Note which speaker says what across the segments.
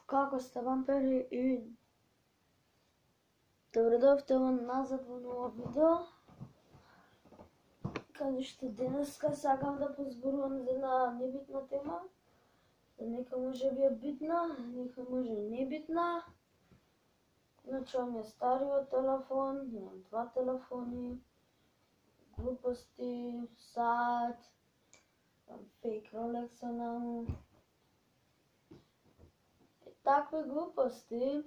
Speaker 1: Како сте, вампири, и добредовте назад во ново видео, каде што денеска сакам да позборувам за една небитна тема, нека може би е битна, нека може и небитна. Значи, ова ми е стариот телефон, имам два телефони, глупости, саат, фейк Ролекса на му, такви глупости.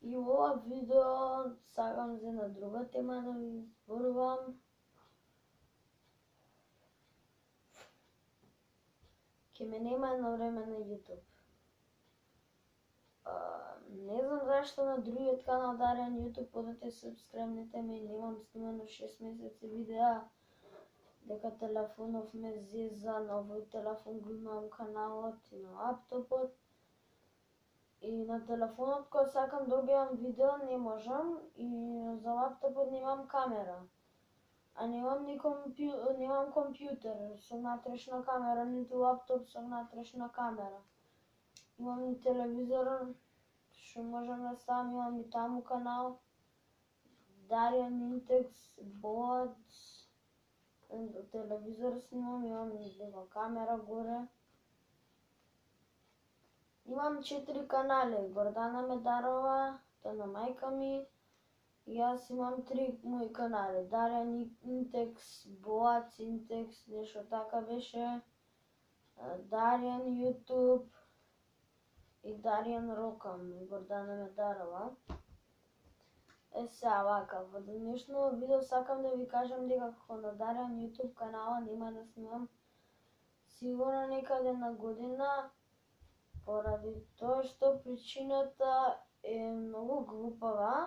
Speaker 1: И во ова видео сакам за една друга тема да ви зборувам. Ке ме нема едно време на YouTube. Не знам зашто на другиот канал Даријан YouTube одете сабскрибнете ме, немам снимано 6 месеци видеа, дека телефонов ме зеза, на овој телефон го имам каналот и на лаптопот. И на телефонот кој сакам да објавам видео не можам, и за лаптопот немам камера. А немам компјутер со внатрешна камера, ниту лаптоп со внатрешна камера. Имам и телевизор, што можам да ставам, имам и таму канал. Даријан Интекс, Бот, телевизор снимам, имам и камера горе. Имам 4 канали, Гордана Медарова, тоа на мајка ми, и јас имам 3 мои канали, Даријан Интекс, Боац Интекс, нешто така беше, Даријан YouTube и Даријан Рокам, и Гордана Медарова. Сега вака, во денешно видео сакам да ви кажам дека како на Даријан YouTube канала нема да снимам сигурно некаде на година, поради тоа што причината е многу глупава.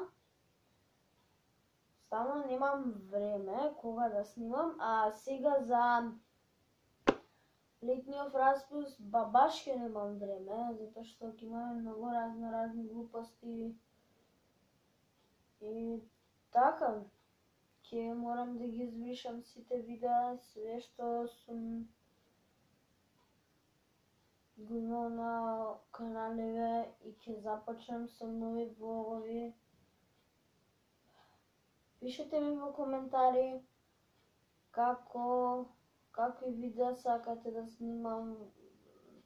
Speaker 1: Стално немам време кога да снимам, а сега за летниот распуст баш ке немам време, затоа што ќе имаме многу разни глупости. И така, ќе морам да ги избришам сите видеа, све што сум го имал на каналиве, и ќе започнем со нови влогови. Пишете ми во коментари какви видеа сакате да снимам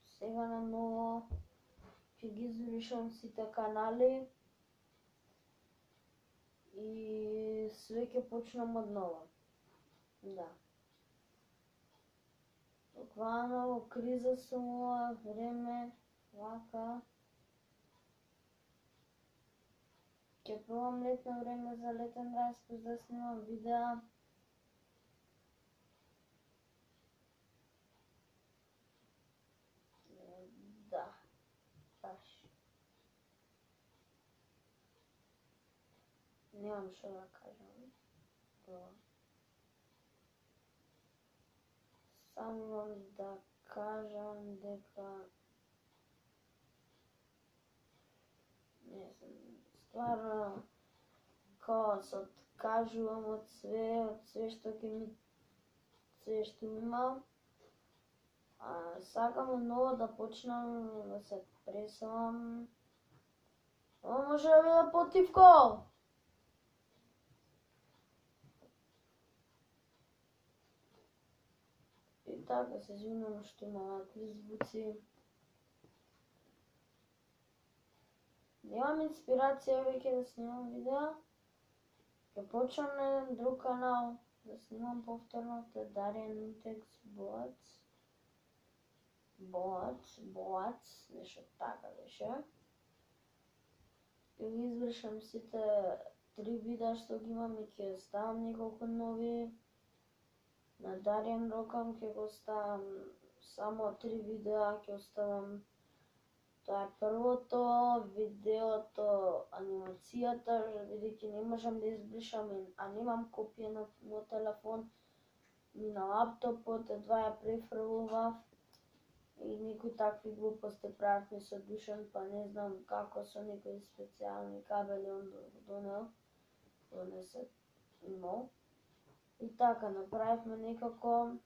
Speaker 1: сега на ново. Ќе ги избришам сите канали и све ќе почнам од ново. Да. Буквално во криза сум ова време, вака. Ќе пробам летно време за летен распуст да снимам видеа. Да, баш. Немам што да кажам. Само да кажам дека не знам, стварно као се откажувам од све што имам. Сакам одново да почнам да се преселам. Ова може да биде потивко! И така, се извинувам што има вакви звуци. Немам инспирација веќе да снимам видеа. Ќе почнам на еден друг канал да снимам повторно, тоа е Даријан Интекс Боац, нешто така беше. Ќе ги извршам сите 3 видеа што ги имам и ќе ставам неколку нови. На Даријан Рокам ќе го ставам само 3 видеа, ќе оставам. Тоа е првото, видеото, анимацијата, бидејќи не можам да избришам, а немам копија на мој телефон, ни на лаптопот, едва ја префрлував. И некои такви глупости правев ми со Душан, па не знам како со некои специјални кабели он донесе имал. И така, направивме некако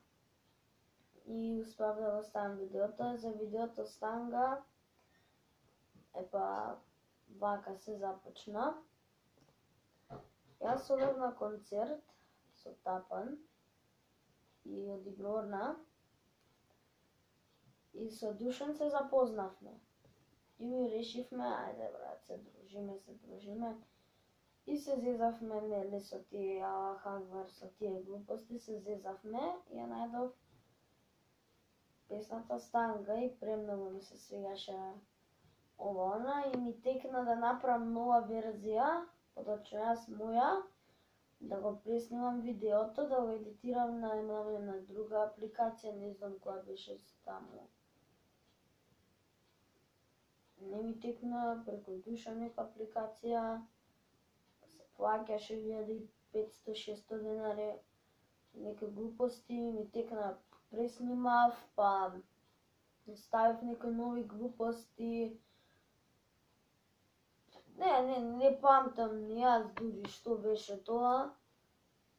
Speaker 1: и успеав да го ставам видеото. За видеото станга вака се започна. Јас одев на концерт со Тапан и одигрорна и со Душан се запознавме. И ми решивме, ајде брат, се дружиме. И се зезавме, нели, со тие Хагвар, со тие глупости, се зезавме и ја најдов песната Станга и премногу ми се свигаше ова и ми текна да направам нова верзија, поточно јас моја, да го преснимам видеото, да го едитирам на друга апликација, не знам која беше таму. Не ми текна преку Душа нека апликација, се плаќаше 1500-600 денари, неки глупости, ми текна преснимав, па ставив некои нови глупости. Не памтам ни јас дури што беше тоа.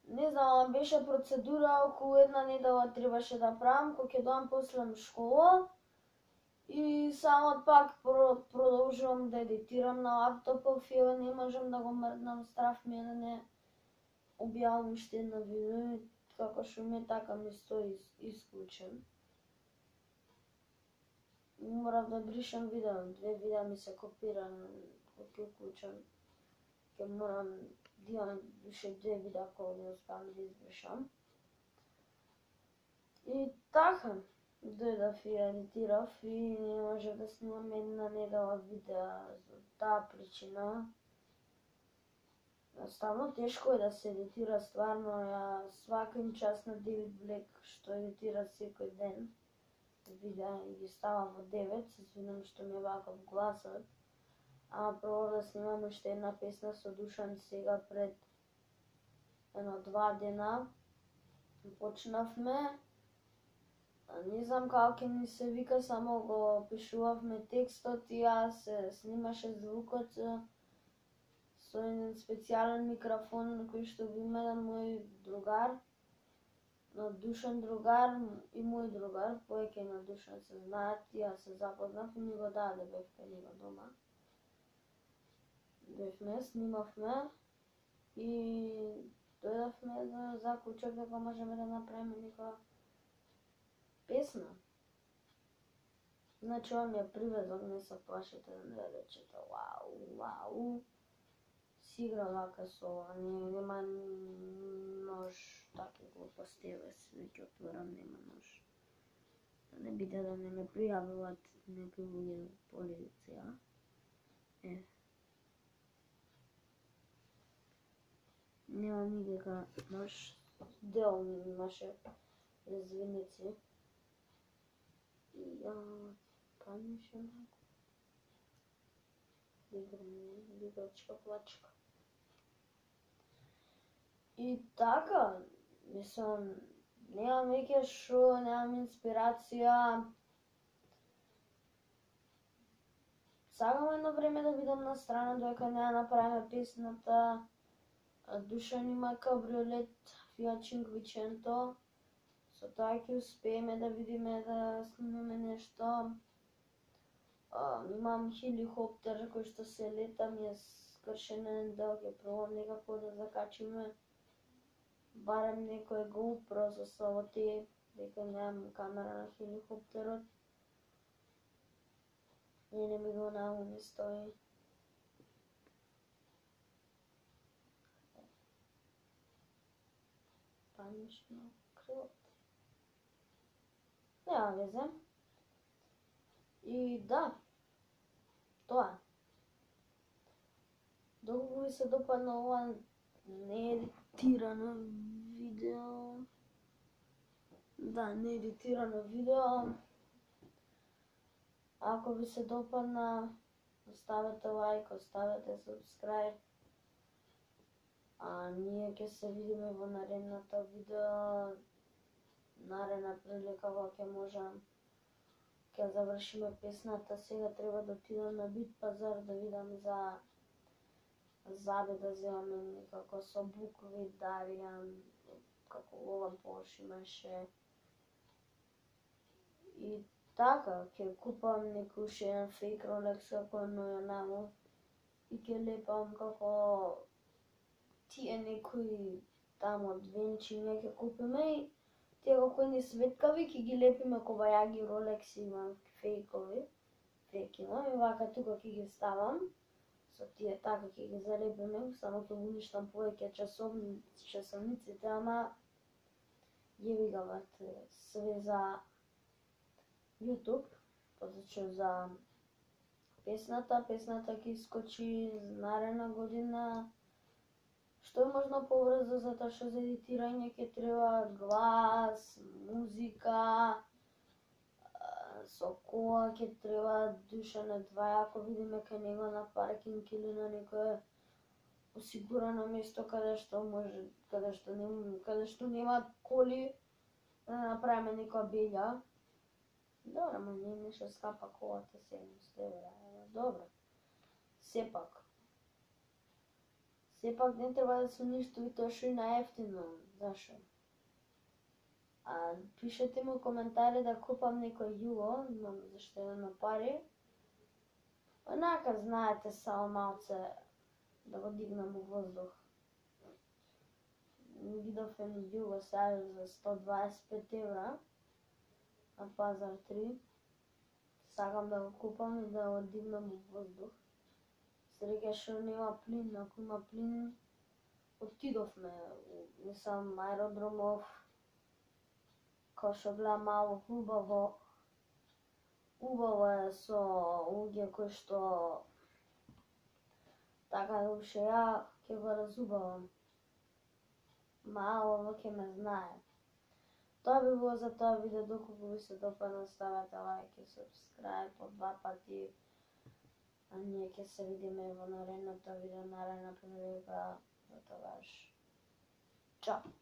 Speaker 1: Не знам, беше процедура околу една недела требаше да правам, кога ќе доам после школа. И само пак продолжувам да едитирам на лаптопов и не можам да го мрднам, страв ми е да не објавам уште едно видео, како што ми е така ми стои исклучен. Морав да бришам видео, 2 видеа ми се копирани, кога уклучам. Ке морам да имам уште 2 видеа кога не успеам да избришам. И така, дојдов и едитирав и не можев да снимам една недела видеа за таа причина. Ставно тешко е да се едитира, стварно, ја свакам час на Девид Блек што едитира секој ден видеа и ги става во 9, се извинам што ми е ваков гласот. Ама прво да снимам уште една песна со Душан сега пред 1-2 дена. Почнавме, не знам како ќе ни се вика, само го пишувавме текстот и јас се снимаше звукот со еден специјален микрофон кој што го има еден мој другар, но Душан другар и мој другар, повеќе на Душан се знаат, јас се запознав и ми го даде, бев кај него дома. Бевме, снимавме и дојдовме до заклучок дека можеме да направиме некоја песна. Значи, он ја привезол, не се плашите да не речете вау, си игра вака со ова, нема нож, таки глупости, еве се ќе отворам, нема нож. Да не биде да не ме пријавуваат некои луѓе полиција. Нема никака нож, дел имаше резвеници. И ја памише малку. Играчка плачка. И така, мислам, немам веќе шо, немам инспирација. Сакам едно време да видам на страна додека не ја направиме песната. Душан има кабриолет Fiat 500. Со тоа ќе успееме да видиме да снимеме нешто. Имам хеликоптер кој што се лета, ми е скршен еден дел, ќе пробам некако да закачиме барем некој GoPro со саботи, дека немам камера на хеликоптерот. Не ми го нају ми стои. Памиш на крилот. Нема везе. И да, тоа. Долго ми се допадна ова неедитирано видео. Да, неедитирано видео. Ако ви се допадна, оставете лайк, оставете subscribe. Ние ќе се видиме во наредното видео. Наредна прилика кога ќе можам ќе завршиме песната. Сега треба да отидам на Бит пазар да видам за заби да земаме некако со букви, да видам како ова Бош имаше И така, ќе купам некој уште еден фейк Rolex како на Намо и ќе лепам како тие некои тамо двенчиња ќе купиме и тие како ни светкави ќе ги лепиме кобајаги Rolex имам фейкови. Фейк имам и вака тука ќе ги ставам. Со тие така ќе ги залепиме, само ќе уништам повеќе часовниците, ама јеби га бате, све за YouTube, позначи за песната ќе искочи наредна година, што е можно побрзо, затоа што за едитирање ќе треба глас, музика, со кола ќе треба Душане два, ако видиме кај него на паркинг или на некое осигурано место каде што нема коли, да направиме некоја беља. Добро, ма не нешто скапа колата 700 евра, добро. Сепак не треба да се уништува тоа што е најефтино, зашо? Пишете ми коментари да купам некој југо, имам заштедено пари. Онака, знаете, само малце да го дигнам у воздух. Видов едно југо сега за 125 евра на Пазар 3. Сакам да го купам и да го дигнам у воздух. Среќа што нема плин, ако има плин, отидовме. Мислам, аеродромов, кој што гледам мало убаво е со луѓе кои што така да уште ја ќе го разубавам. Мало ќе ме знае. Тоа би било за тоа видео, доколку ви се допадна, ставете лайк и subscribe по 2 пати. А ние ќе се видиме во наредното видео, наредна прилика, до тогаш. Чао!